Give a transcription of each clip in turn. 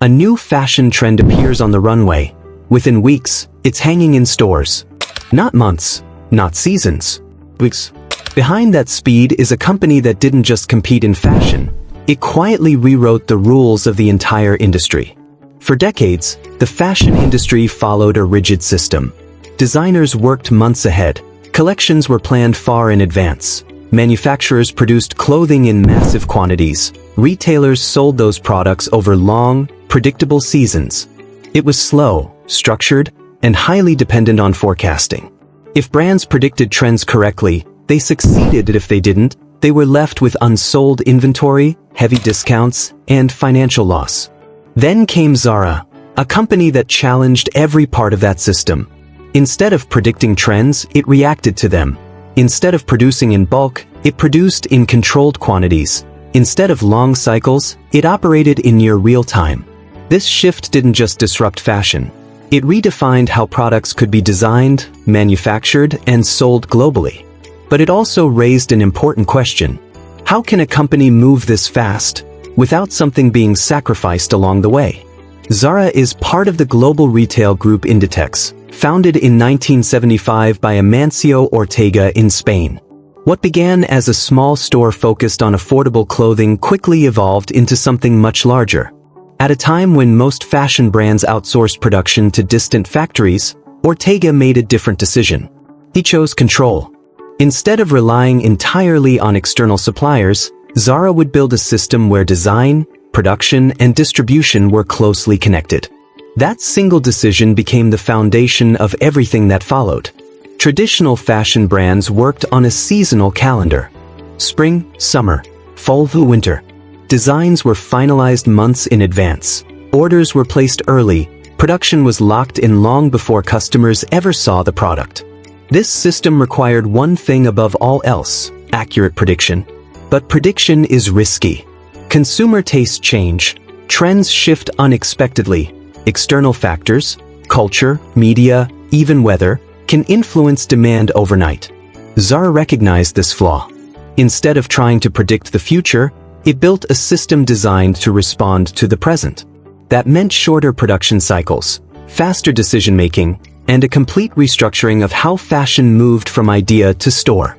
A new fashion trend appears on the runway. Within weeks, it's hanging in stores. Not months, not seasons. Weeks. Behind that speed is a company that didn't just compete in fashion. It quietly rewrote the rules of the entire industry. For decades, the fashion industry followed a rigid system. Designers worked months ahead. Collections were planned far in advance. Manufacturers produced clothing in massive quantities. Retailers sold those products over long, predictable seasons. It was slow, structured, and highly dependent on forecasting. If brands predicted trends correctly, they succeeded. If they didn't, they were left with unsold inventory, heavy discounts, and financial loss. Then came Zara, a company that challenged every part of that system. Instead of predicting trends, it reacted to them. Instead of producing in bulk, it produced in controlled quantities. Instead of long cycles, it operated in near real time. This shift didn't just disrupt fashion. It redefined how products could be designed, manufactured, and sold globally. But it also raised an important question. How can a company move this fast without something being sacrificed along the way? Zara is part of the global retail group Inditex, founded in 1975 by Amancio Ortega in Spain. What began as a small store focused on affordable clothing quickly evolved into something much larger. At a time when most fashion brands outsourced production to distant factories, Ortega made a different decision. He chose control. Instead of relying entirely on external suppliers, Zara would build a system where design, production, and distribution were closely connected. That single decision became the foundation of everything that followed. Traditional fashion brands worked on a seasonal calendar. Spring, summer, fall, winter. Designs were finalized months in advance. Orders were placed early. Production was locked in long before customers ever saw the product. This system required one thing above all else: accurate prediction. But prediction is risky. Consumer tastes change. Trends shift unexpectedly. External factors, culture, media, even weather, can influence demand overnight. Zara recognized this flaw. Instead of trying to predict the future, it built a system designed to respond to the present. That meant shorter production cycles, faster decision-making, and a complete restructuring of how fashion moved from idea to store.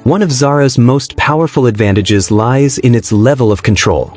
One of Zara's most powerful advantages lies in its level of control.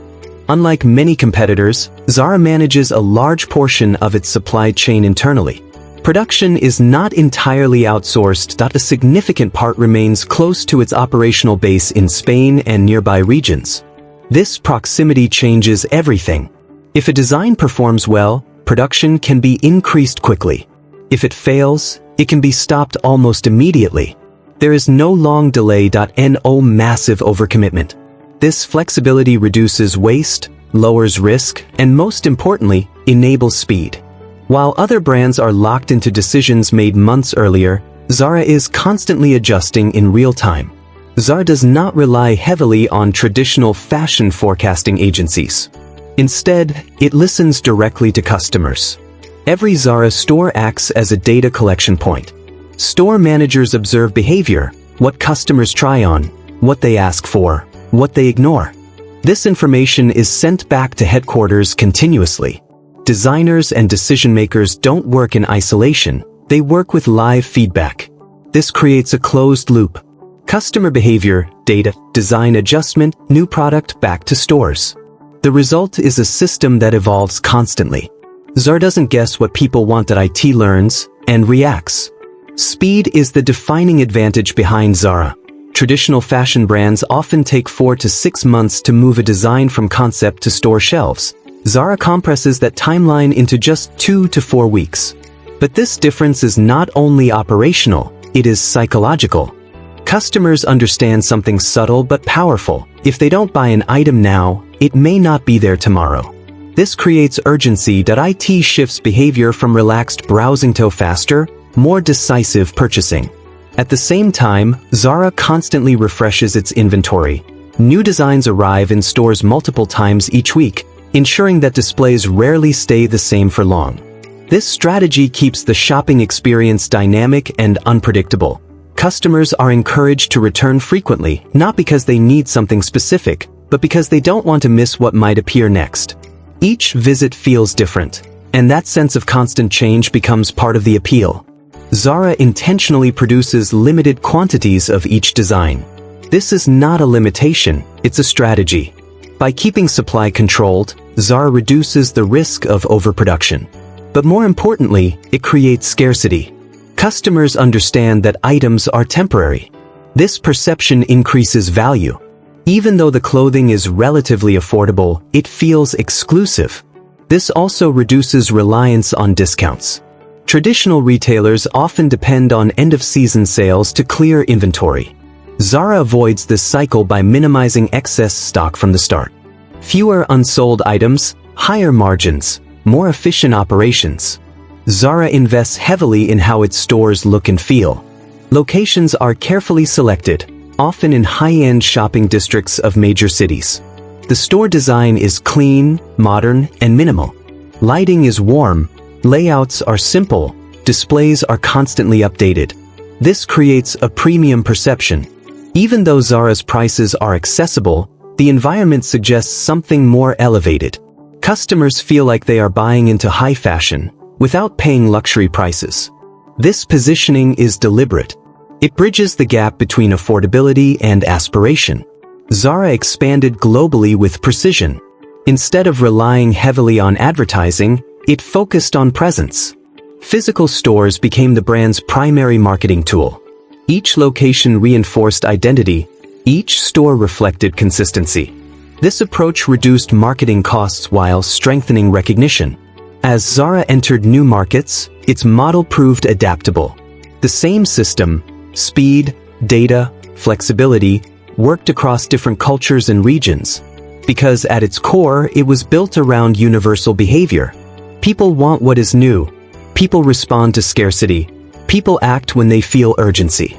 Unlike many competitors, Zara manages a large portion of its supply chain internally. Production is not entirely outsourced. A significant part remains close to its operational base in Spain and nearby regions. This proximity changes everything. If a design performs well, production can be increased quickly. If it fails, it can be stopped almost immediately. There is no long delay. No massive overcommitment. This flexibility reduces waste, lowers risk, and most importantly, enables speed. While other brands are locked into decisions made months earlier, Zara is constantly adjusting in real time. Zara does not rely heavily on traditional fashion forecasting agencies. Instead, it listens directly to customers. Every Zara store acts as a data collection point. Store managers observe behavior, what customers try on, what they ask for, what they ignore. This information is sent back to headquarters continuously. Designers and decision-makers don't work in isolation, they work with live feedback. This creates a closed loop. Customer behavior, data, design adjustment, new product, back to stores. The result is a system that evolves constantly. Zara doesn't guess what people want. IT learns and reacts. Speed is the defining advantage behind Zara. Traditional fashion brands often take 4 to 6 months to move a design from concept to store shelves. Zara compresses that timeline into just 2 to 4 weeks. But this difference is not only operational, it is psychological. Customers understand something subtle but powerful. If they don't buy an item now, it may not be there tomorrow. This creates urgency. IT shifts behavior from relaxed browsing to faster, more decisive purchasing. At the same time, Zara constantly refreshes its inventory. New designs arrive in stores multiple times each week, ensuring that displays rarely stay the same for long. This strategy keeps the shopping experience dynamic and unpredictable. Customers are encouraged to return frequently, not because they need something specific, but because they don't want to miss what might appear next. Each visit feels different, and that sense of constant change becomes part of the appeal. Zara intentionally produces limited quantities of each design. This is not a limitation, it's a strategy. By keeping supply controlled, Zara reduces the risk of overproduction. But more importantly, it creates scarcity. Customers understand that items are temporary. This perception increases value. Even though the clothing is relatively affordable, it feels exclusive. This also reduces reliance on discounts. Traditional retailers often depend on end-of-season sales to clear inventory. Zara avoids this cycle by minimizing excess stock from the start. Fewer unsold items, higher margins, more efficient operations. Zara invests heavily in how its stores look and feel. Locations are carefully selected, often in high-end shopping districts of major cities. The store design is clean, modern, and minimal. Lighting is warm, layouts are simple, displays are constantly updated. This creates a premium perception. Even though Zara's prices are accessible, the environment suggests something more elevated. Customers feel like they are buying into high fashion, without paying luxury prices. This positioning is deliberate. It bridges the gap between affordability and aspiration. Zara expanded globally with precision. Instead of relying heavily on advertising, it focused on presence. Physical stores became the brand's primary marketing tool. Each location reinforced identity, each store reflected consistency. This approach reduced marketing costs while strengthening recognition. As Zara entered new markets, its model proved adaptable. The same system, speed, data, flexibility, worked across different cultures and regions. Because at its core, it was built around universal behavior. People want what is new. People respond to scarcity. People act when they feel urgency.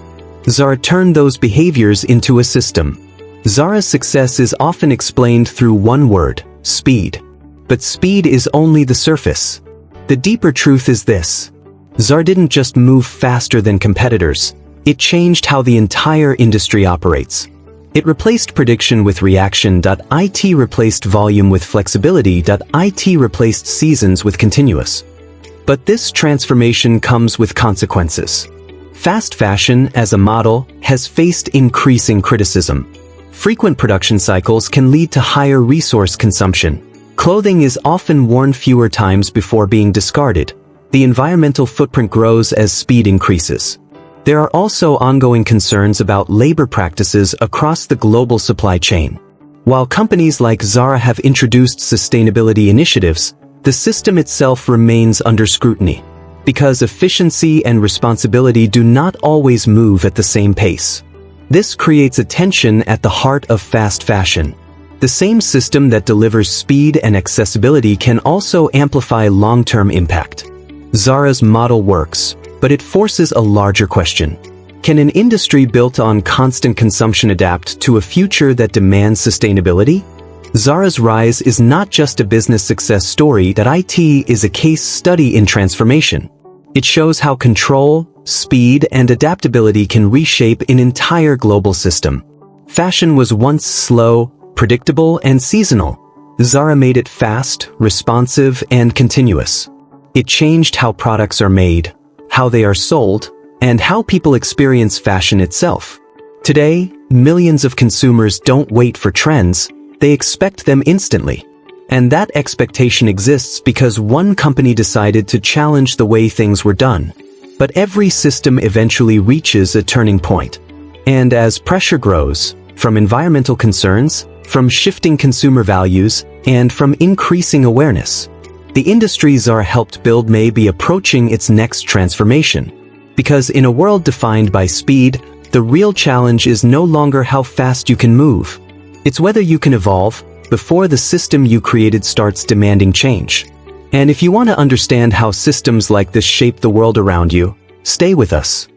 Zara turned those behaviors into a system. Zara's success is often explained through one word: speed. But speed is only the surface. The deeper truth is this: Zara didn't just move faster than competitors, it changed how the entire industry operates. It replaced prediction with reaction. It replaced volume with flexibility. It replaced seasons with continuous. But this transformation comes with consequences. Fast fashion, as a model, has faced increasing criticism. Frequent production cycles can lead to higher resource consumption. Clothing is often worn fewer times before being discarded. The environmental footprint grows as speed increases. There are also ongoing concerns about labor practices across the global supply chain. While companies like Zara have introduced sustainability initiatives, the system itself remains under scrutiny. Because efficiency and responsibility do not always move at the same pace. This creates a tension at the heart of fast fashion. The same system that delivers speed and accessibility can also amplify long-term impact. Zara's model works, but it forces a larger question. Can an industry built on constant consumption adapt to a future that demands sustainability? Zara's rise is not just a business success story. It is a case study in transformation. It shows how control, speed, and adaptability can reshape an entire global system. Fashion was once slow, predictable, and seasonal. Zara made it fast, responsive, and continuous. It changed how products are made, how they are sold, and how people experience fashion itself. Today, millions of consumers don't wait for trends, they expect them instantly. And that expectation exists because one company decided to challenge the way things were done. But every system eventually reaches a turning point. And as pressure grows, from environmental concerns, from shifting consumer values, and from increasing awareness, the industry Zara helped build may be approaching its next transformation. Because in a world defined by speed, the real challenge is no longer how fast you can move. It's whether you can evolve before the system you created starts demanding change. And if you want to understand how systems like this shape the world around you, stay with us.